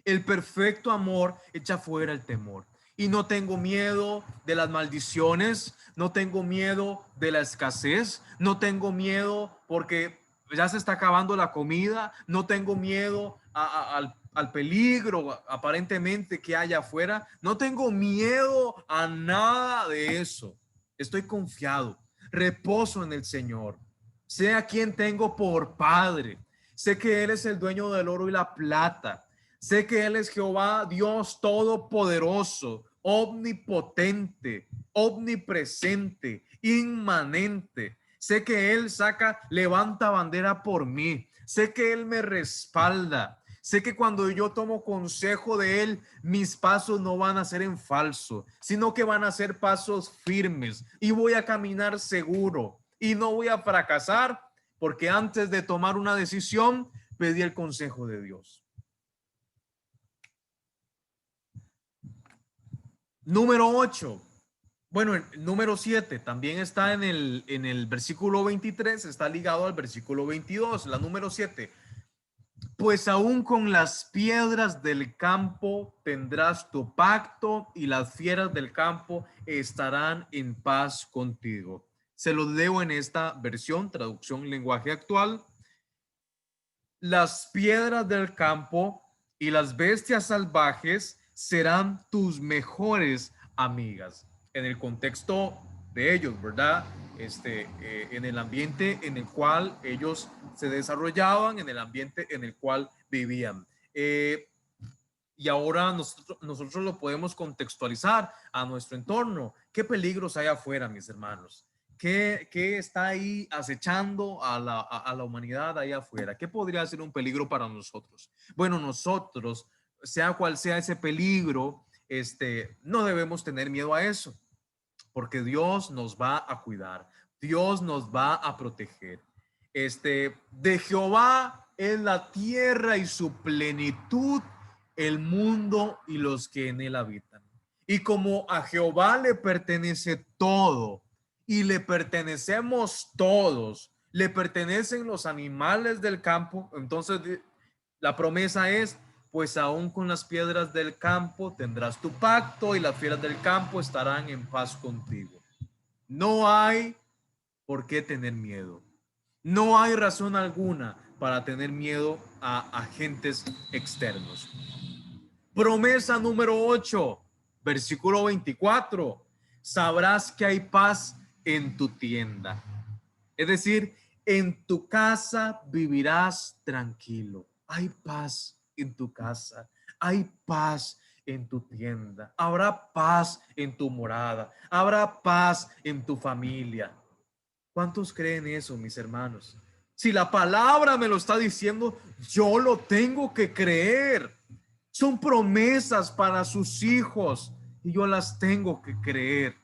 El perfecto amor echa fuera el temor. Y no tengo miedo de las maldiciones, no tengo miedo de la escasez, no tengo miedo porque ya se está acabando la comida, no tengo miedo al peligro aparentemente que haya afuera, no tengo miedo a nada de eso. Estoy confiado, reposo en el Señor. Sé a quien tengo por Padre, sé que Él es el dueño del oro y la plata. Sé que Él es Jehová, Dios todopoderoso, omnipotente, omnipresente, inmanente. Sé que Él levanta bandera por mí. Sé que Él me respalda. Sé que cuando yo tomo consejo de Él, mis pasos no van a ser en falso, sino que van a ser pasos firmes y voy a caminar seguro y no voy a fracasar porque antes de tomar una decisión, pedí el consejo de Dios. Número 8. Bueno, el número 7 también está en el versículo 23, está ligado al versículo 22. La número 7. Pues aún con las piedras del campo tendrás tu pacto y las fieras del campo estarán en paz contigo. Se los leo en esta versión, traducción lenguaje actual. Las piedras del campo y las bestias salvajes serán tus mejores amigas. En el contexto de ellos, ¿verdad? En el ambiente en el cual ellos se desarrollaban, en el ambiente en el cual vivían. Y ahora nosotros lo podemos contextualizar a nuestro entorno. ¿Qué peligros hay afuera, mis hermanos? ¿Qué está ahí acechando a la humanidad ahí afuera? ¿Qué podría ser un peligro para nosotros? Bueno, nosotros, sea cual sea ese peligro, no debemos tener miedo a eso, porque Dios nos va a cuidar, Dios nos va a proteger. De Jehová es la tierra y su plenitud, el mundo y los que en él habitan. Y como a Jehová le pertenece todo y le pertenecemos todos, le pertenecen los animales del campo, entonces la promesa es, pues aún con las piedras del campo tendrás tu pacto y las fieras del campo estarán en paz contigo. No hay por qué tener miedo. No hay razón alguna para tener miedo a agentes externos. Promesa número 8, versículo 24. Sabrás que hay paz en tu tienda. Es decir, en tu casa vivirás tranquilo. Hay paz en tu casa. Hay paz en tu tienda. Habrá paz en tu morada. Habrá paz en tu familia. ¿Cuántos creen eso, mis hermanos? Si la palabra me lo está diciendo, yo lo tengo que creer. Son promesas para sus hijos y yo las tengo que creer.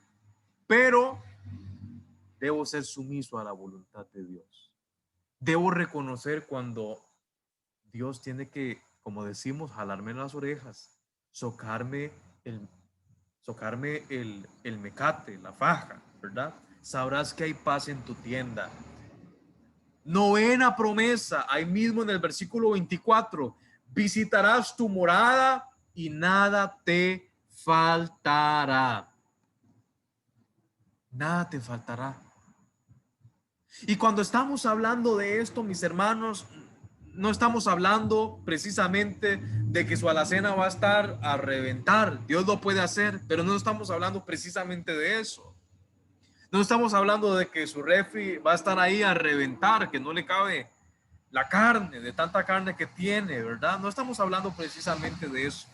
Pero debo ser sumiso a la voluntad de Dios. Debo reconocer cuando Dios tiene que, como decimos, jalarme las orejas, socarme el, el mecate, la faja, ¿verdad? Sabrás que hay paz en tu tienda. Novena promesa, ahí mismo en el versículo 24, visitarás tu morada y nada te faltará. Nada te faltará. Y cuando estamos hablando de esto, mis hermanos, no estamos hablando precisamente de que su alacena va a estar a reventar. Dios lo puede hacer, pero no estamos hablando precisamente de eso. No estamos hablando de que su refri va a estar ahí a reventar, que no le cabe la carne, de tanta carne que tiene, ¿verdad? No estamos hablando precisamente de eso.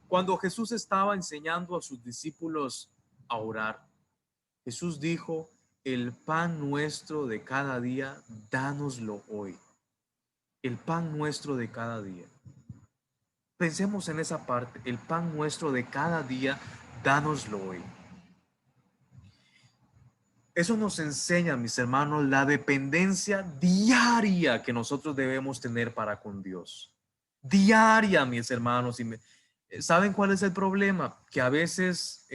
Cuando Jesús estaba enseñando a sus discípulos a orar, Jesús dijo, el pan nuestro de cada día, dánoslo hoy. El pan nuestro de cada día. Pensemos en esa parte, el pan nuestro de cada día, dánoslo hoy. Eso nos enseña, mis hermanos, la dependencia diaria que nosotros debemos tener para con Dios. Diaria, mis hermanos. ¿Saben cuál es el problema? Que a veces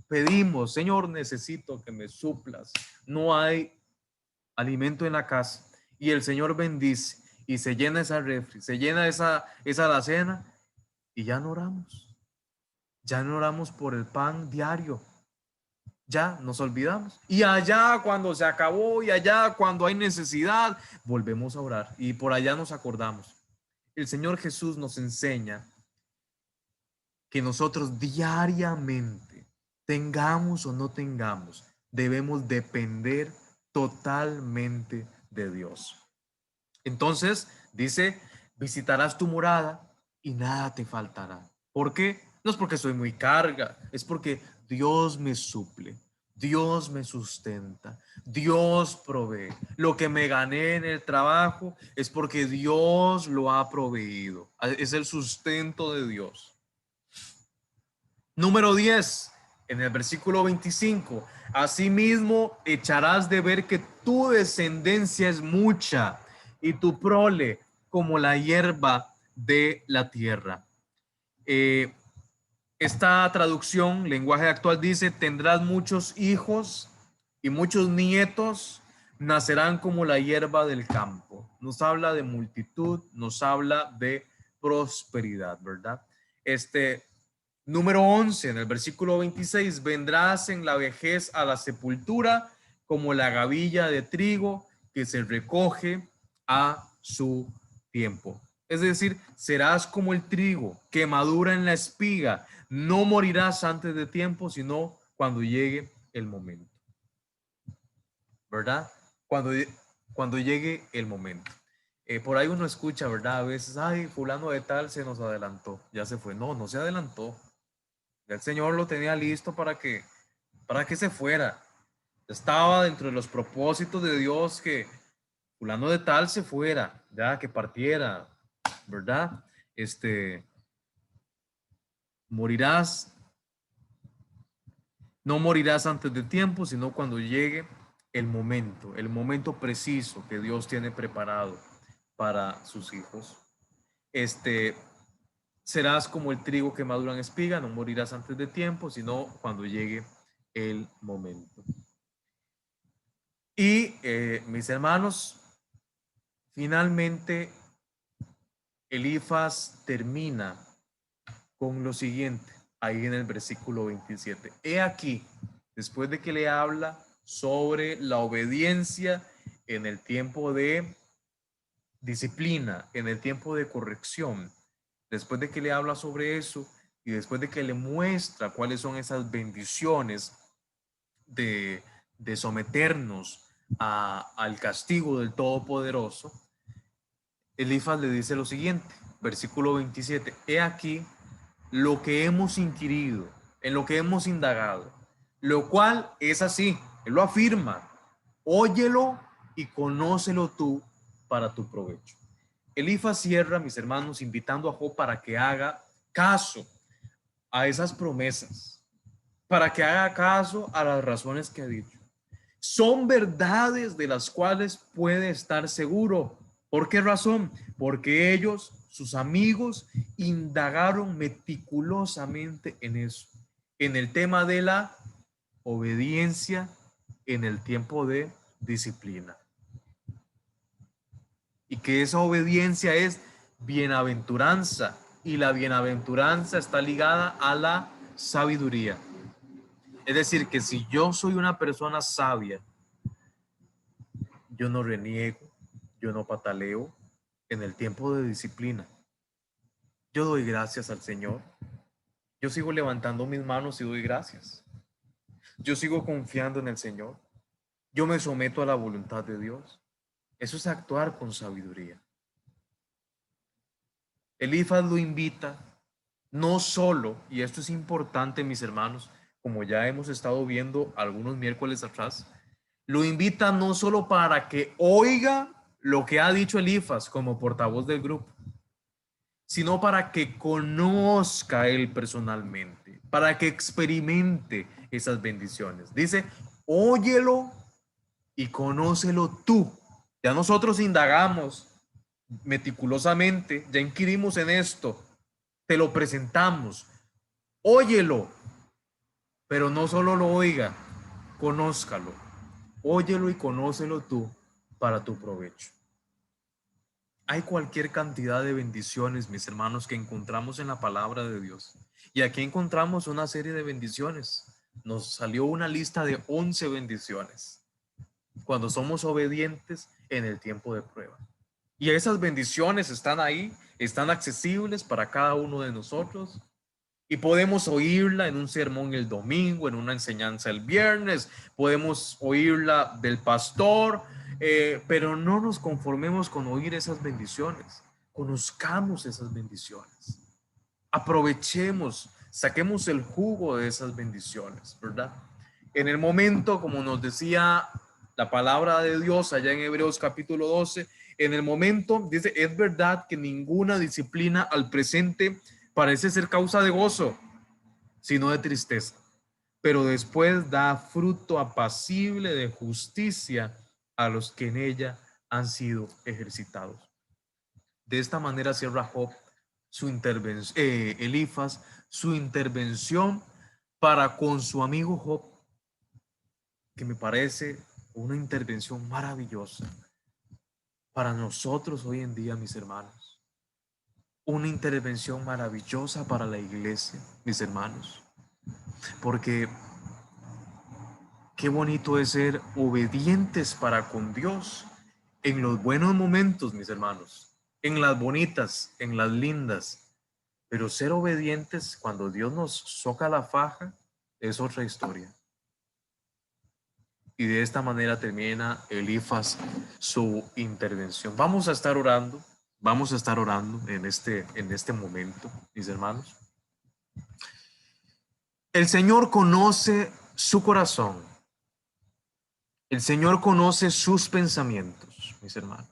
pedimos, Señor, necesito que me suplas. No hay alimento en la casa y el Señor bendice y se llena esa refri, se llena esa alacena y ya no oramos. Ya no oramos por el pan diario. Ya nos olvidamos. Y allá cuando se acabó y allá cuando hay necesidad, volvemos a orar y por allá nos acordamos. El Señor Jesús nos enseña que nosotros diariamente, tengamos o no tengamos, debemos depender totalmente de Dios. Entonces, dice, visitarás tu morada y nada te faltará. ¿Por qué? No es porque soy muy carga, es porque Dios me suple, Dios me sustenta, Dios provee. Lo que me gané en el trabajo es porque Dios lo ha proveído. Es el sustento de Dios. Número 10, en el versículo 25. Asimismo, echarás de ver que tu descendencia es mucha y tu prole como la hierba de la tierra. Esta traducción, lenguaje actual, dice, tendrás muchos hijos y muchos nietos nacerán como la hierba del campo. Nos habla de multitud, nos habla de prosperidad, ¿verdad? Número 11, en el versículo 26, vendrás en la vejez a la sepultura como la gavilla de trigo que se recoge a su tiempo. Es decir, serás como el trigo que madura en la espiga. No morirás antes de tiempo, sino cuando llegue el momento. ¿Verdad? Cuando llegue el momento. Por ahí uno escucha, ¿verdad? A veces, ay, fulano de tal se nos adelantó, ya se fue. No, no se adelantó. El Señor lo tenía listo para que se fuera. Estaba dentro de los propósitos de Dios que fulano de tal se fuera, ya que partiera, ¿verdad? Morirás, no morirás antes de tiempo, sino cuando llegue el momento preciso que Dios tiene preparado para sus hijos. Serás como el trigo que madura en espiga, no morirás antes de tiempo, sino cuando llegue el momento. Y mis hermanos, finalmente Elifaz termina con lo siguiente, ahí en el versículo 27. He aquí, después de que le habla sobre la obediencia en el tiempo de disciplina, en el tiempo de corrección, después de que le habla sobre eso y después de que le muestra cuáles son esas bendiciones de someternos al castigo del Todopoderoso, Elifaz le dice lo siguiente, versículo 27, he aquí lo que hemos inquirido, en lo que hemos indagado, lo cual es así, él lo afirma, óyelo y conócelo tú para tu provecho. Elifaz cierra, mis hermanos, invitando a Job para que haga caso a esas promesas, para que haga caso a las razones que ha dicho. Son verdades de las cuales puede estar seguro. ¿Por qué razón? Porque ellos, sus amigos, indagaron meticulosamente en eso, en el tema de la obediencia en el tiempo de disciplina. Y que esa obediencia es bienaventuranza, y la bienaventuranza está ligada a la sabiduría. Es decir, que si yo soy una persona sabia, yo no reniego, yo no pataleo en el tiempo de disciplina. Yo doy gracias al Señor. Yo sigo levantando mis manos y doy gracias. Yo sigo confiando en el Señor. Yo me someto a la voluntad de Dios. Eso es actuar con sabiduría. Elifaz lo invita no solo, y esto es importante, mis hermanos, como ya hemos estado viendo algunos miércoles atrás, Lo invita no solo para que oiga lo que ha dicho Elifas como portavoz del grupo, sino para que conozca él personalmente, para que experimente esas bendiciones. Dice, óyelo y conócelo tú. Ya nosotros indagamos meticulosamente, ya inquirimos en esto, te lo presentamos, óyelo, pero no solo lo oiga, conózcalo, óyelo y conócelo tú para tu provecho. Hay cualquier cantidad de bendiciones, mis hermanos, que encontramos en la palabra de Dios. Y aquí encontramos una serie de bendiciones. Nos salió una lista de 11 bendiciones cuando somos obedientes en el tiempo de prueba. Y esas bendiciones están ahí, están accesibles para cada uno de nosotros. Y podemos oírla en un sermón el domingo, en una enseñanza el viernes, podemos oírla del pastor, pero no nos conformemos con oír esas bendiciones. Conozcamos esas bendiciones. Aprovechemos, saquemos el jugo de esas bendiciones, ¿verdad? En el momento, como nos decía la palabra de Dios allá en Hebreos capítulo 12, en el momento, dice, es verdad que ninguna disciplina al presente parece ser causa de gozo, sino de tristeza, pero después da fruto apacible de justicia a los que en ella han sido ejercitados. De esta manera cierra Job su intervención, Elifas, su intervención para con su amigo Job, que me parece una intervención maravillosa para nosotros hoy en día, mis hermanos. Una intervención maravillosa para la iglesia, mis hermanos, porque qué bonito es ser obedientes para con Dios en los buenos momentos, mis hermanos, en las bonitas, en las lindas, pero ser obedientes cuando Dios nos soca la faja es otra historia. Y de esta manera termina Elifas su intervención. Vamos a estar orando en este momento, mis hermanos. El Señor conoce su corazón. El Señor conoce sus pensamientos, mis hermanos.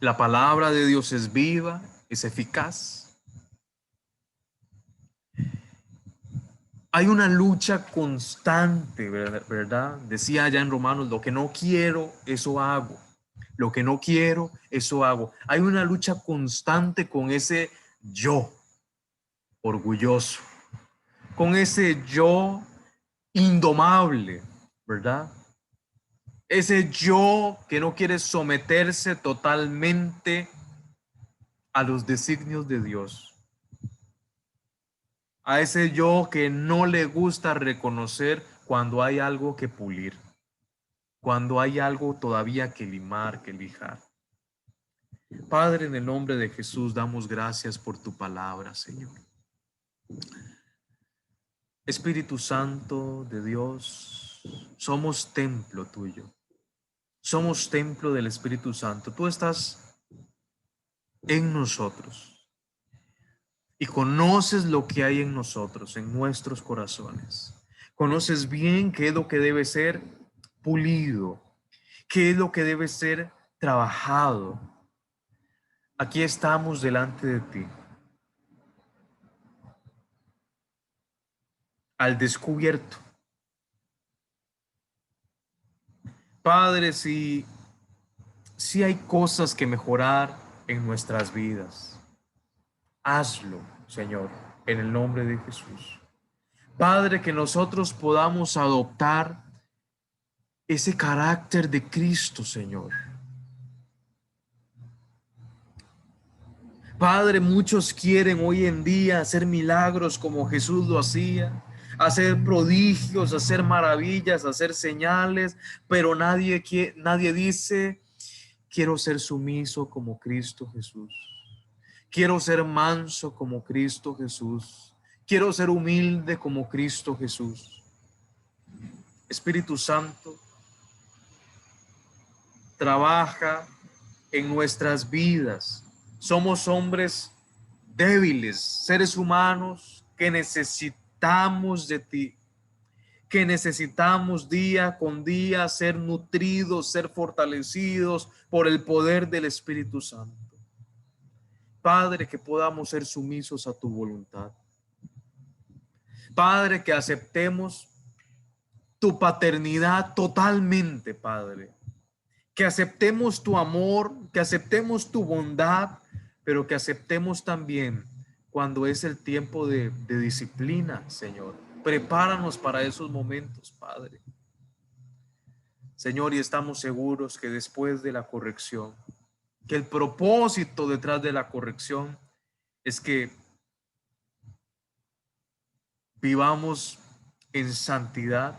La palabra de Dios es viva, es eficaz. Hay una lucha constante, ¿verdad? Decía allá en Romanos, lo que no quiero, eso hago. Lo que no quiero, eso hago. Hay una lucha constante con ese yo orgulloso, con ese yo indomable, ¿verdad? Ese yo que no quiere someterse totalmente a los designios de Dios. A ese yo que no le gusta reconocer cuando hay algo que pulir, cuando hay algo todavía que limar, que lijar. Padre, en el nombre de Jesús, damos gracias por tu palabra, Señor. Espíritu Santo de Dios, somos templo tuyo. Somos templo del Espíritu Santo. Tú estás en nosotros y conoces lo que hay en nosotros, en nuestros corazones. Conoces bien qué es lo que debe ser pulido, qué es lo que debe ser trabajado. Aquí estamos delante de ti, al descubierto. Padre, si hay cosas que mejorar en nuestras vidas, hazlo, Señor, en el nombre de Jesús. Padre, que nosotros podamos adoptar ese carácter de Cristo, Señor. Padre, muchos quieren hoy en día hacer milagros como Jesús lo hacía, hacer prodigios, hacer maravillas, hacer señales, pero nadie dice, quiero ser sumiso como Cristo Jesús. Quiero ser manso como Cristo Jesús. Quiero ser humilde como Cristo Jesús. Espíritu Santo, trabaja en nuestras vidas. Somos hombres débiles, seres humanos que necesitamos de ti, que necesitamos día con día ser nutridos, ser fortalecidos por el poder del Espíritu Santo. Padre, que podamos ser sumisos a tu voluntad. Padre, que aceptemos tu paternidad totalmente, Padre. Que aceptemos tu amor, que aceptemos tu bondad, pero que aceptemos también cuando es el tiempo de disciplina, Señor. Prepáranos para esos momentos, Padre. Señor, y estamos seguros que después de la corrección, que el propósito detrás de la corrección es que vivamos en santidad,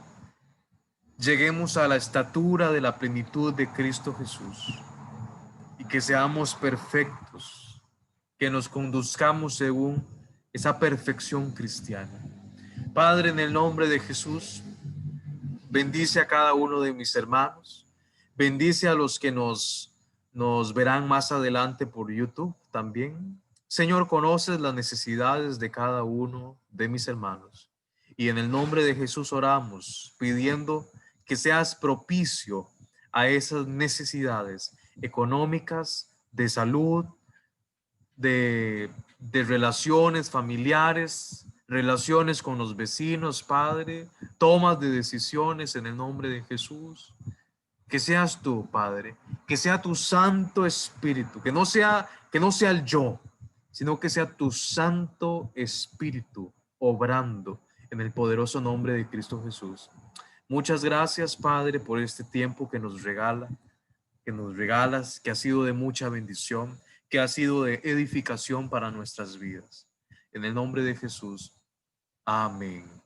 lleguemos a la estatura de la plenitud de Cristo Jesús y que seamos perfectos, que nos conduzcamos según esa perfección cristiana. Padre, en el nombre de Jesús, bendice a cada uno de mis hermanos, bendice a los que nos verán más adelante por YouTube también. Señor, conoces las necesidades de cada uno de mis hermanos. Y en el nombre de Jesús oramos, pidiendo que seas propicio a esas necesidades económicas, de salud, de relaciones familiares, relaciones con los vecinos, Padre, tomas de decisiones en el nombre de Jesús. Que seas tú, Padre, que sea tu Santo Espíritu, que no sea el yo, sino que sea tu Santo Espíritu obrando en el poderoso nombre de Cristo Jesús. Muchas gracias, Padre, por este tiempo que nos regalas, que ha sido de mucha bendición, que ha sido de edificación para nuestras vidas. En el nombre de Jesús. Amén.